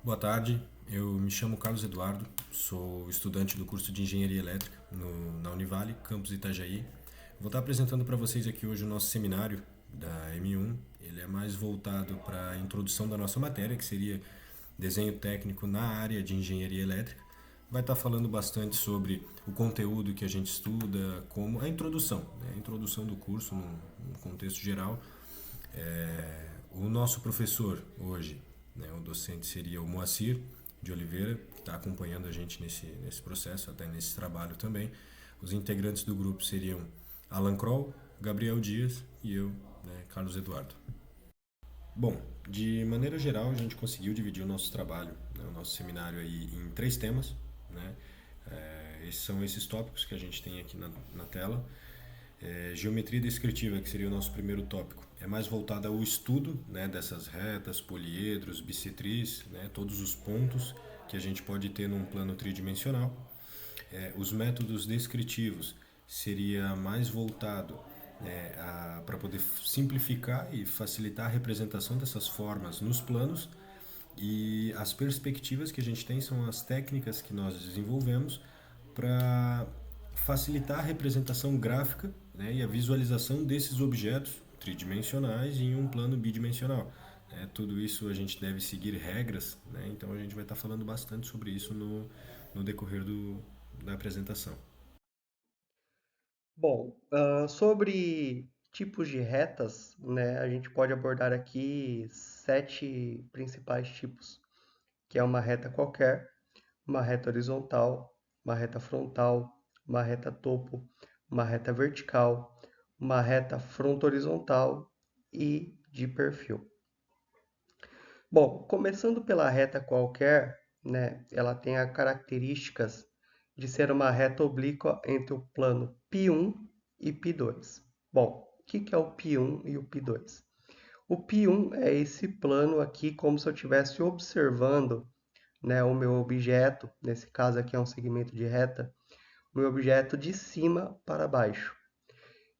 Boa tarde, eu me chamo Carlos Eduardo, sou estudante do curso de Engenharia Elétrica na Univale, campus Itajaí. Vou estar apresentando para vocês aqui hoje o nosso seminário da M1. Ele é mais voltado para a introdução da nossa matéria, que seria desenho técnico na área de Engenharia Elétrica. Vai estar falando bastante sobre o conteúdo que a gente estuda, como a introdução, né? A introdução do curso num contexto geral. O nosso professor hoje, né, o docente seria o Moacir de Oliveira, que está acompanhando a gente nesse processo, até nesse trabalho também. Os integrantes do grupo seriam Alan Kroll, Gabriel Dias e eu, né, Carlos Eduardo. Bom, de maneira geral, a gente conseguiu dividir o nosso trabalho, né, o nosso seminário aí em três temas. Né? Esses são esses tópicos que a gente tem aqui na tela. Geometria descritiva, que seria o nosso primeiro tópico, é mais voltada ao estudo, né, dessas retas, poliedros, bissetris, né, todos os pontos que a gente pode ter num plano tridimensional. Os métodos descritivos seria mais voltado, né, para poder simplificar e facilitar a representação dessas formas nos planos. E as perspectivas que a gente tem são as técnicas que nós desenvolvemos para facilitar a representação gráfica, né, e a visualização desses objetos tridimensionais em um plano bidimensional. Tudo isso a gente deve seguir regras, né, então a gente vai estar falando bastante sobre isso no decorrer da apresentação. Bom, sobre tipos de retas, né, a gente pode abordar aqui 7 principais tipos, que é uma reta qualquer, uma reta horizontal, uma reta frontal, uma reta topo, uma reta vertical, uma reta fronto-horizontal e de perfil. Bom, começando pela reta qualquer, né, ela tem as características de ser uma reta oblíqua entre o plano π1 e π2. Bom, o que é o π1 e o π2? O π1 é esse plano aqui, como se eu estivesse observando, né, o meu objeto, nesse caso aqui é um segmento de reta, o meu objeto de cima para baixo.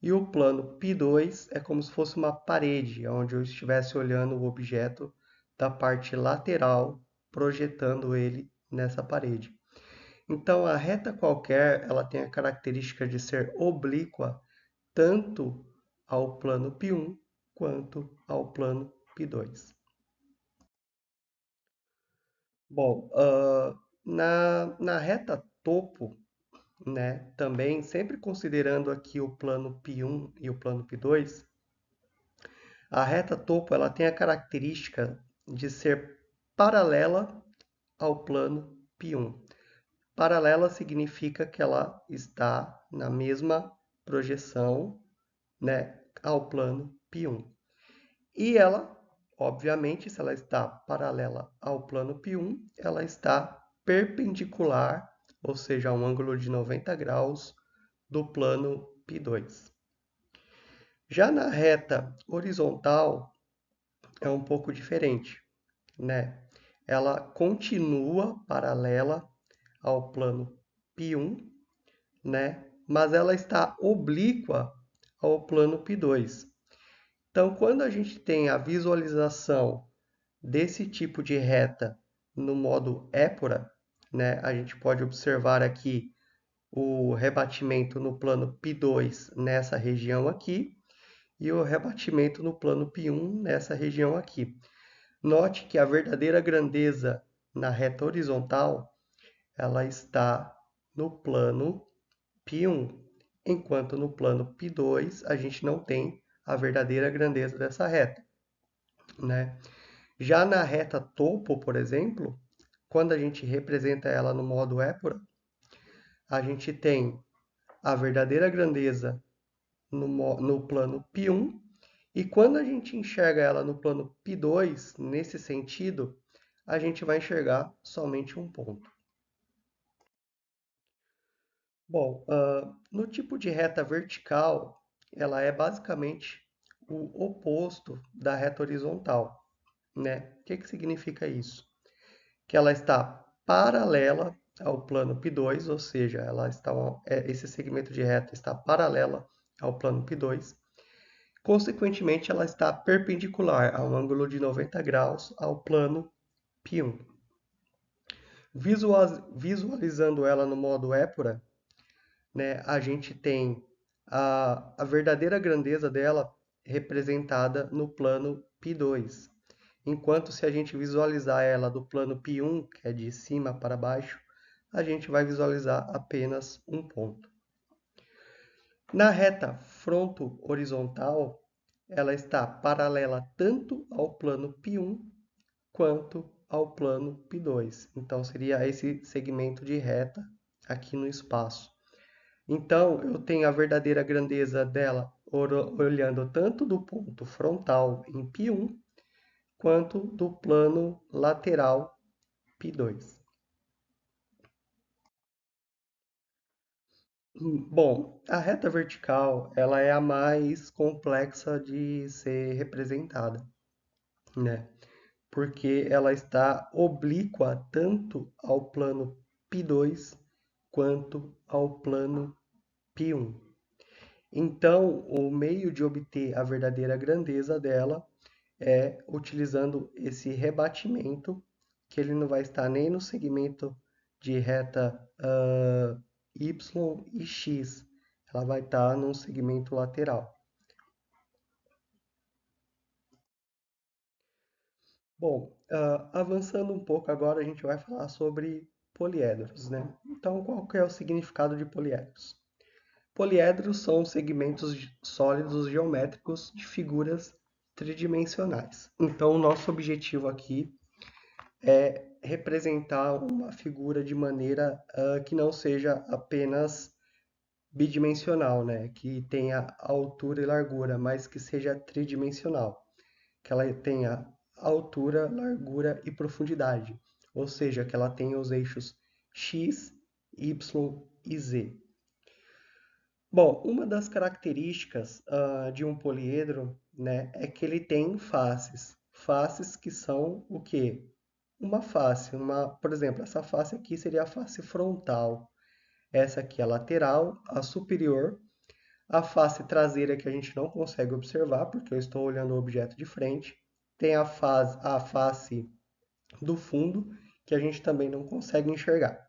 E o plano π2 é como se fosse uma parede, onde eu estivesse olhando o objeto da parte lateral, projetando ele nessa parede. Então, a reta qualquer, ela tem a característica de ser oblíqua tanto ao plano π1 quanto ao plano π2. Bom, na reta topo, né, também, sempre considerando aqui o plano π1 e o plano π2, a reta topo ela tem a característica de ser paralela ao plano π1. Paralela significa que ela está na mesma projeção, né, ao plano π1. E ela, obviamente, se ela está paralela ao plano π1, ela está perpendicular, ou seja, a um ângulo de 90 graus do plano π2. Já na reta horizontal é um pouco diferente, né? Ela continua paralela ao plano π1, né? Mas ela está oblíqua ao plano π2. Então, quando a gente tem a visualização desse tipo de reta no modo épora, né, a gente pode observar aqui o rebatimento no plano π2 nessa região aqui e o rebatimento no plano π1 nessa região aqui. Note que a verdadeira grandeza na reta horizontal ela está no plano π1, enquanto no plano π2 a gente não tem a verdadeira grandeza dessa reta, né? Já na reta topo, por exemplo, quando a gente representa ela no modo épora, a gente tem a verdadeira grandeza no plano π1, e quando a gente enxerga ela no plano π2, nesse sentido, a gente vai enxergar somente um ponto. Bom, no tipo de reta vertical, ela é basicamente o oposto da reta horizontal, né? O que significa isso? Que ela está paralela ao plano π2, ou seja, esse segmento de reta está paralela ao plano π2. Consequentemente, ela está perpendicular a um ângulo de 90 graus ao plano π1. Visualizando ela no modo épura, né, a gente tem a verdadeira grandeza dela representada no plano π2. Enquanto se a gente visualizar ela do plano π1, que é de cima para baixo, a gente vai visualizar apenas um ponto. Na reta fronto-horizontal, ela está paralela tanto ao plano π1 quanto ao plano π2. Então, seria esse segmento de reta aqui no espaço. Então, eu tenho a verdadeira grandeza dela olhando tanto do ponto frontal em π1 quanto do plano lateral π2. Bom, a reta vertical, ela é a mais complexa de ser representada, né? Porque ela está oblíqua tanto ao plano π2 quanto ao plano π1. Então, o meio de obter a verdadeira grandeza dela é utilizando esse rebatimento, que ele não vai estar nem no segmento de reta y e x, ela vai estar num segmento lateral. Bom, avançando um pouco agora, a gente vai falar sobre poliedros, né? Então, qual que é o significado de poliedros? Poliedros são segmentos sólidos geométricos de figuras tridimensionais. Então, o nosso objetivo aqui é representar uma figura de maneira que não seja apenas bidimensional, né? Que tenha altura e largura, mas que seja tridimensional, que ela tenha altura, largura e profundidade, ou seja, que ela tenha os eixos x, y e z. Bom, uma das características de um poliedro, né, é que ele tem faces. Faces que são o quê? Uma face, por exemplo, essa face aqui seria a face frontal. Essa aqui é a lateral, a superior. A face traseira que a gente não consegue observar, porque eu estou olhando o objeto de frente. Tem a face do fundo, que a gente também não consegue enxergar.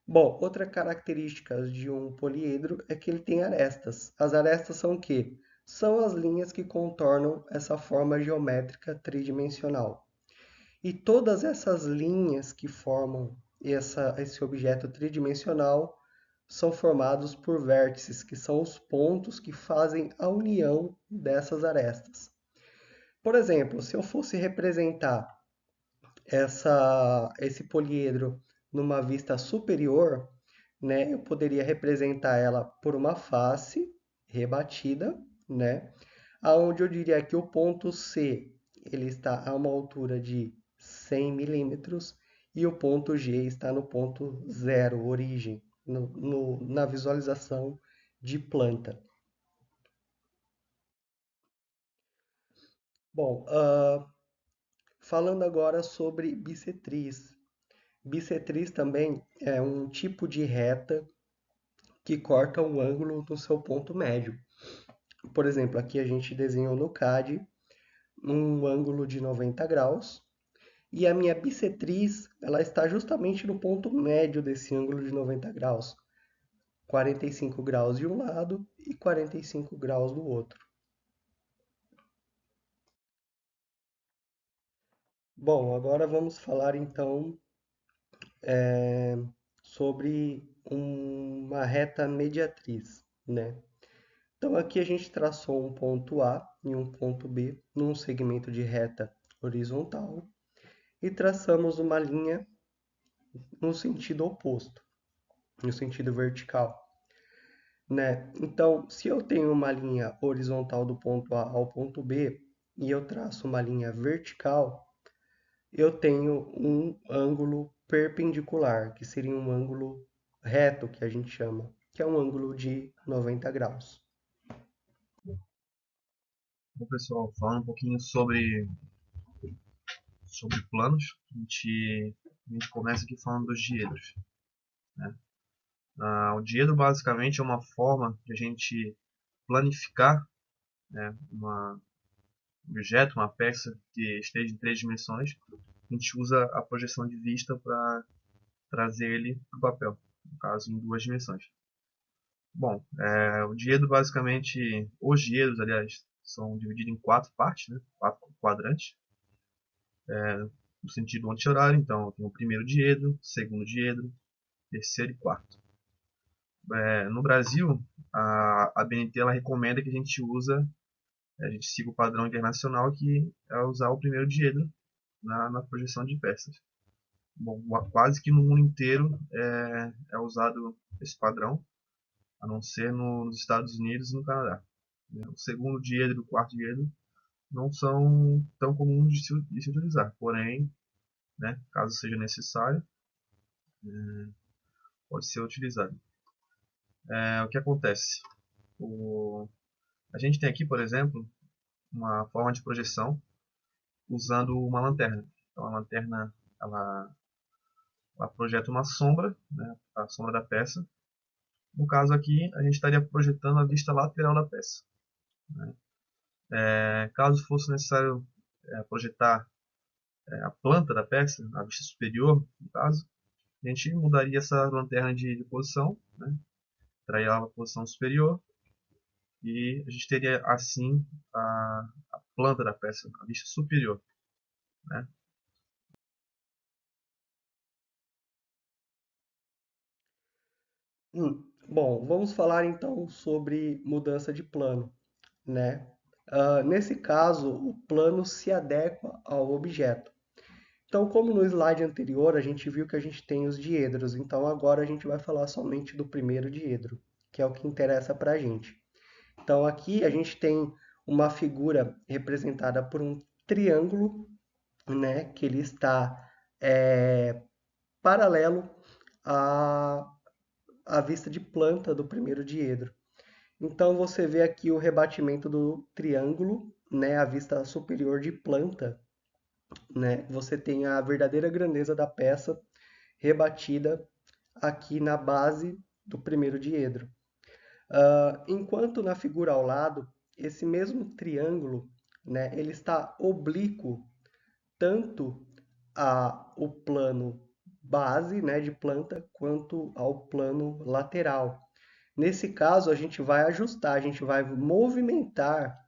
Bom, outra característica de um poliedro é que ele tem arestas. As arestas são o quê? São as linhas que contornam essa forma geométrica tridimensional. E todas essas linhas que formam esse objeto tridimensional são formados por vértices, que são os pontos que fazem a união dessas arestas. Por exemplo, se eu fosse representar esse poliedro numa vista superior, né, eu poderia representar ela por uma face rebatida, né, aonde eu diria que o ponto C ele está a uma altura de 100 milímetros e o ponto G está no ponto zero, origem, na visualização de planta. Bom, falando agora sobre bissetriz. Bissetriz também é um tipo de reta que corta um ângulo no seu ponto médio. Por exemplo, aqui a gente desenhou no CAD um ângulo de 90 graus e a minha bissetriz ela está justamente no ponto médio desse ângulo de 90 graus, 45 graus de um lado e 45 graus do outro. Bom, agora vamos falar então sobre uma reta mediatriz, né? Então aqui a gente traçou um ponto A e um ponto B num segmento de reta horizontal e traçamos uma linha no sentido oposto, no sentido vertical, né? Então, se eu tenho uma linha horizontal do ponto A ao ponto B e eu traço uma linha vertical, eu tenho um ângulo perpendicular, que seria um ângulo reto, que a gente chama, que é um ângulo de 90 graus. Bom, pessoal, falando um pouquinho sobre planos, a gente começa aqui falando dos diedros, né? O diedo basicamente é uma forma de a gente planificar, né, um objeto, uma peça que esteja em três dimensões, a gente usa a projeção de vista para trazer ele para o papel, no caso em duas dimensões. Bom, o diedo basicamente, os diedos, aliás, são divididos em quatro partes, né? Quatro quadrantes, no sentido anti-horário. Então, tem o primeiro diedo, segundo diedo, terceiro e quarto. No Brasil, a BNT ela recomenda que a gente siga o padrão internacional, que é usar o primeiro diedo na projeção de peças. Bom, quase que no mundo inteiro é usado esse padrão, a não ser nos Estados Unidos e no Canadá. O segundo diedo e o quarto diedo não são tão comuns de se utilizar, porém, né, caso seja necessário, pode ser utilizado. O que acontece? A gente tem aqui, por exemplo, uma forma de projeção usando uma lanterna. Então, a lanterna ela projeta uma sombra, né, a sombra da peça. No caso aqui, a gente estaria projetando a vista lateral da peça. Né? Caso fosse necessário projetar a planta da peça, a vista superior, no caso, a gente mudaria essa lanterna de posição, né? Traria ela para a posição superior, e a gente teria assim a planta da peça, a vista superior. Né? Bom, vamos falar então sobre mudança de plano, né? Nesse caso, o plano se adequa ao objeto. Então, como no slide anterior, a gente viu que a gente tem os diedros, então agora a gente vai falar somente do primeiro diedro, que é o que interessa para a gente. Então, aqui a gente tem uma figura representada por um triângulo, né, que ele está paralelo à, à vista de planta do primeiro diedro. Então, você vê aqui o rebatimento do triângulo, né, a vista superior de planta, né? Você tem a verdadeira grandeza da peça rebatida aqui na base do primeiro diedro. Enquanto na figura ao lado, esse mesmo triângulo, né, ele está oblíquo tanto ao plano base, né, de planta, quanto ao plano lateral. Nesse caso, a gente vai ajustar, a gente vai movimentar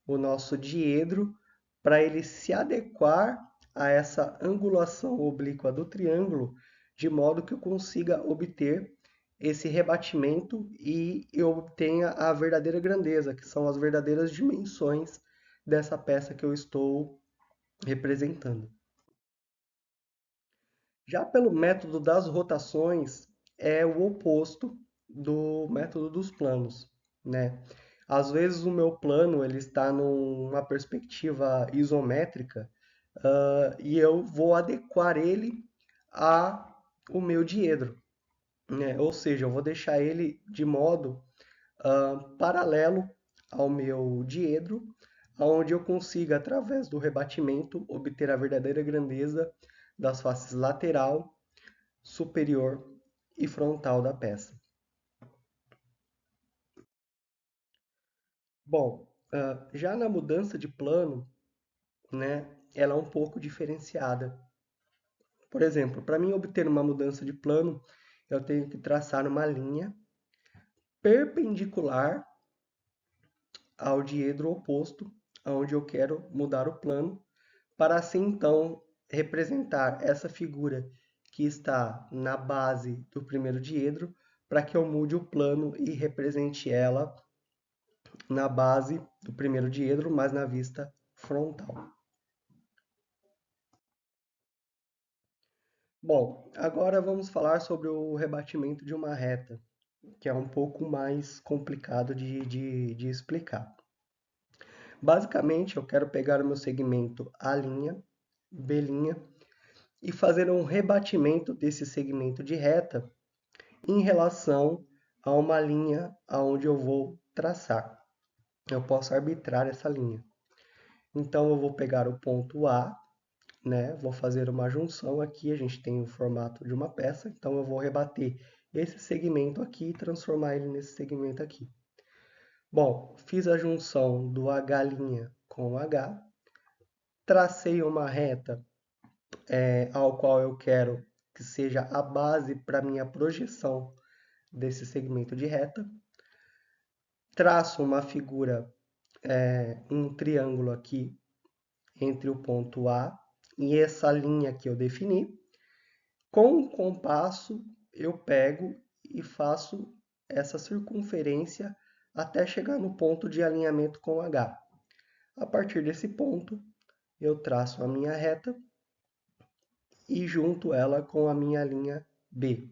o nosso diedro para ele se adequar a essa angulação oblíqua do triângulo, de modo que eu consiga obter esse rebatimento e eu obtenha a verdadeira grandeza, que são as verdadeiras dimensões dessa peça que eu estou representando. Já pelo método das rotações, é o oposto do método dos planos, né? Às vezes o meu plano ele está numa perspectiva isométrica, e eu vou adequar ele ao meu diedro, né? Ou seja, eu vou deixar ele de modo paralelo ao meu diedro, onde eu consiga, através do rebatimento, obter a verdadeira grandeza das faces lateral, superior e frontal da peça. Bom, já na mudança de plano, né, ela é um pouco diferenciada. Por exemplo, para mim obter uma mudança de plano, eu tenho que traçar uma linha perpendicular ao diedro oposto, onde eu quero mudar o plano, para assim então representar essa figura que está na base do primeiro diedro, para que eu mude o plano e represente ela na base do primeiro diedro, mas na vista frontal. Bom, agora vamos falar sobre o rebatimento de uma reta, que é um pouco mais complicado de explicar. Basicamente, eu quero pegar o meu segmento A', B' e fazer um rebatimento desse segmento de reta em relação a uma linha aonde eu vou traçar. Eu posso arbitrar essa linha. Então, eu vou pegar o ponto A, né? Vou fazer uma junção aqui, a gente tem o formato de uma peça, então eu vou rebater esse segmento aqui e transformar ele nesse segmento aqui. Bom, fiz a junção do H' com o H, tracei uma reta ao qual eu quero que seja a base para minha projeção desse segmento de reta. Traço uma figura, um triângulo aqui entre o ponto A e essa linha que eu defini. Com o compasso, eu pego e faço essa circunferência até chegar no ponto de alinhamento com H. A partir desse ponto, eu traço a minha reta e junto ela com a minha linha B.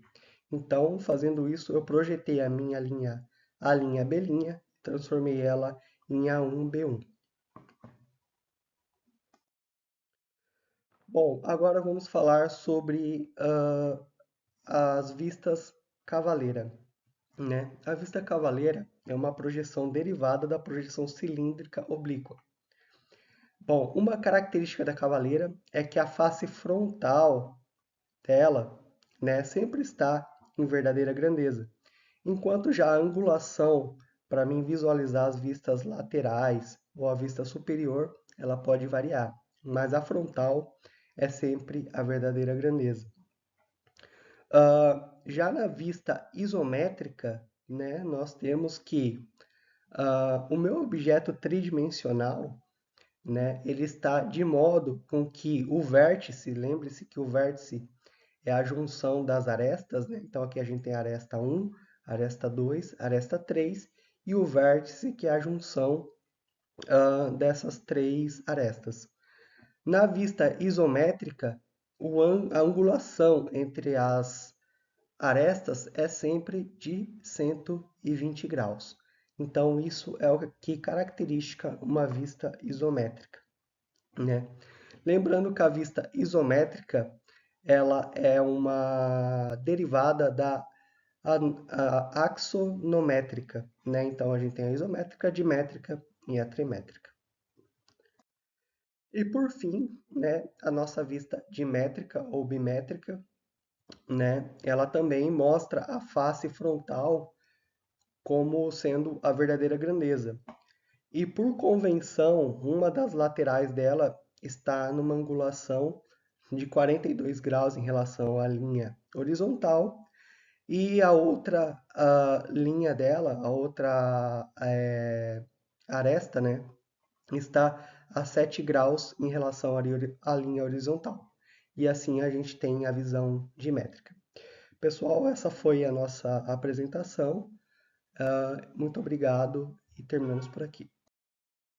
Então, fazendo isso, eu projetei a minha linha, a linha B', transformei ela em A1, B1. Bom, agora vamos falar sobre as vistas cavaleira, né? A vista cavaleira é uma projeção derivada da projeção cilíndrica oblíqua. Bom, uma característica da cavaleira é que a face frontal dela, né, sempre está em verdadeira grandeza, enquanto já a angulação, para mim visualizar as vistas laterais ou a vista superior, ela pode variar, mas a frontal é sempre a verdadeira grandeza. Já na vista isométrica, né, nós temos que o meu objeto tridimensional, né, ele está de modo com que o vértice, lembre-se que o vértice é a junção das arestas, né? Então aqui a gente tem a aresta 1, aresta 2, aresta 3 e o vértice que é a junção dessas três arestas. Na vista isométrica, a angulação entre as arestas é sempre de 120 graus. Então, isso é o que caracteriza uma vista isométrica, né? Lembrando que a vista isométrica ela é uma derivada da axonométrica, né? Então, a gente tem a isométrica, a dimétrica e a trimétrica. E por fim, né, a nossa vista dimétrica ou bimétrica, né, ela também mostra a face frontal como sendo a verdadeira grandeza. E por convenção, uma das laterais dela está numa angulação de 42 graus em relação à linha horizontal e a outra linha dela, a outra aresta, né, está a 7 graus em relação à linha horizontal. E assim a gente tem a visão dimétrica. Pessoal, essa foi a nossa apresentação. Muito obrigado e terminamos por aqui.